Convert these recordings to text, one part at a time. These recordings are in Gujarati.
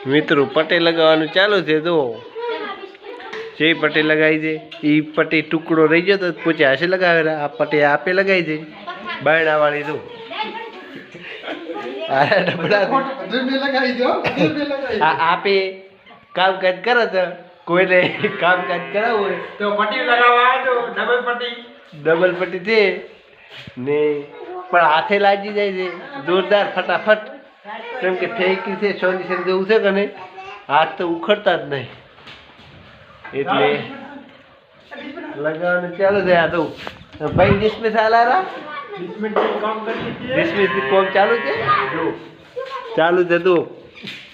મિત્રો પટ્ટી લગાવવાનું ચાલુ છે જો જે પટ્ટી લગાવી દે એ પટ્ટી ટુકડો રહી ગયો તો પૂછે હાશે લગાવેલા આ પટ્ટી આપે લગાવી દે બાયણા વાળી જો આપે કામકાજ કરે છે કોઈને કામકાજ કરાવવું હોય તો પટ્ટી લગાવવા તો ડબલ પટ્ટી છે ને પણ હાથે લાગી જાય છે જોરદાર ફટાફટ કેમ કે ઠેકી છે સોલ્યુશન જેવું છે કે નહીં હાથ તો ઉખડતા જ નહીં એટલે લગાવવાનું ચાલુ છે આ તો ભાઈ ડિસ્મિસ હાલારા ડિસ્મિસ કોમ ચાલુ છે ચાલુ છે તું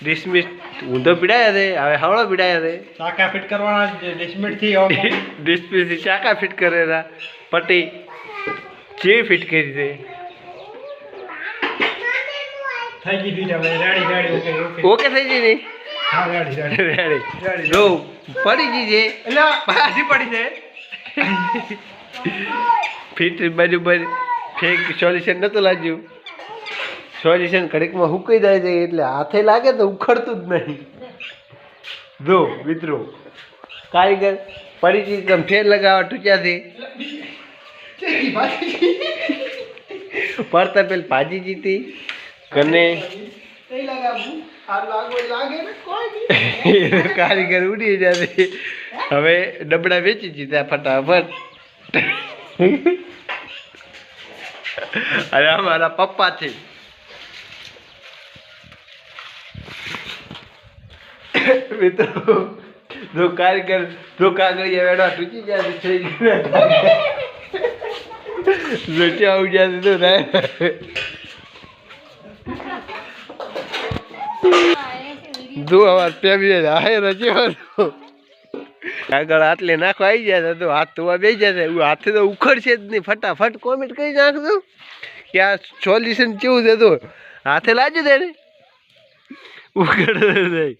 ડિસ્મિસ ઊંધો પીડાયા છે હવે હવળો પીડાયા છે ચાકા ફિટ કરવાના ડિસ્મિસ થી ડિસ્મિસ થી ચાકા ફિટ કરેલા પટ્ટી જે ફિટ કરી છે થઈ ગઈ ફિટ હવે રેડી ઓકે થઈ ગઈ નહીં હા રેડી જો પડી ગઈ છે એટલે પાછી પડી છે ફિટ બાજુ બાજુ ફેક સોલ્યુશન નહોતું લાગ્યું સોલ્યુશન ઘડીકમાં હુકાઈ જાય છે એટલે હાથે લાગે તો ઉખડતું જ નહીં જો મિત્રો કારીગર પડી ગઈ તમે ફેર લગાવવા ટૂંક્યાથી પડતા પેલી ભાજી જીતી કને કારીગર ઉડી જશે હવે ડબડા વેચી જીતા ફટાફટ અરે અમારા પપ્પા છે મિત્રો જો કારીગર જો કાગળિયા વેડા ટૂંકી ગયા છે જો ચાવ ગયા તો જો અવાર પેવી હાય રજ્યો આગળ આટલે નાખવા આવી જાય તો હાથ ધોવા બે જાય હાથે તો ઉખડશે જ નહીં ફટાફટ કોમેન્ટ કરી નાખજો કે આ સોલ્યુશન કેવું છે તો હાથે લાગ્યું દે ને ઉખડે નહીં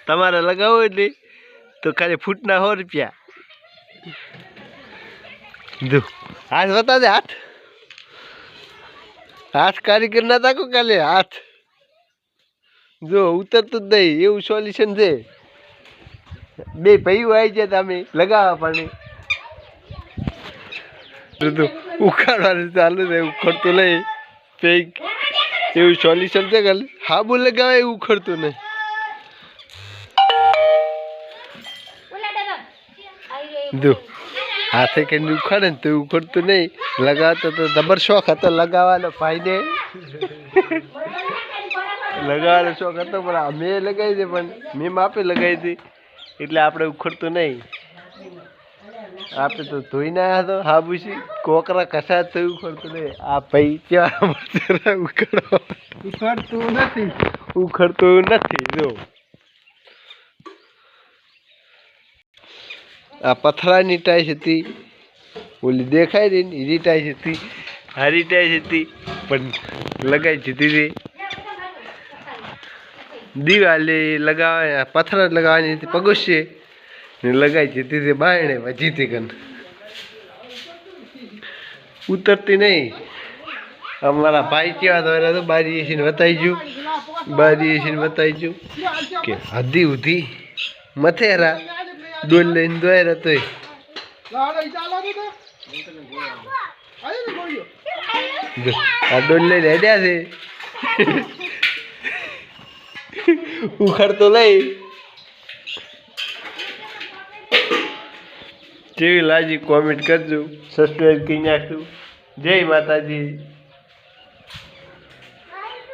તમારે લગાવો એટલે તો ખાલી ફૂટના 100 રૂપિયા જો હાથ બતા દે હાથ કારીગર ના તાકો કાલે હાથ જો ઉતરતું જ નહીં એવું સોલ્યુશન છે બે ભાઈઓ આવી જાય તમે લગાવવા પાણી ઉખાડવાનું ચાલુ છે ઉખડતું નહીં પેક એવું સોલ્યુશન છે કાલે હાબુ લગાવે એવું ઉખડતું નહીં જો હાથે કે ઉખાડે ને તો ઉખડતું નહીં લગાવતો તો જબર શોખ હતો લગાવવાનો ભાઈને લગાવવાનો શોખ હતો પણ મેં લગાવી દે પણ મેં માપે લગાવી હતી એટલે આપણે ઉખડતું નહીં આપણે તો ધોઈને આવ્યા હતો હાબુસી કોકરા કસા તો ઉખડતું નહીં આ ભાઈ ત્યાં ઉખડતું નથી જો આ પથરાની ટાઈસ હતી ઓલી દેખાય રહી ને એની ટાઈસ હતી હારી ટાઈસ હતી પણ લગાવી જીતી હતી દિવાલે લગાવે પથ્થર લગાવવાની હતી પગોશે ને લગાવી જીતી હતી બાયણે જીતી કન ઉતરતી નહીં અમારા ભાઈ કેવા દ્વારા તો બારી એસીને બતાવી ગયું કે હદી ઉધી મથેરા ડોલ લઈને દોયરા તોય આ ડોલ લઈને હેડ્યા છે ઉખડતો લઈ જેવી લાજી કોમેન્ટ કરજો સબસ્ક્રાઈબ કરી નાખજો જય માતાજી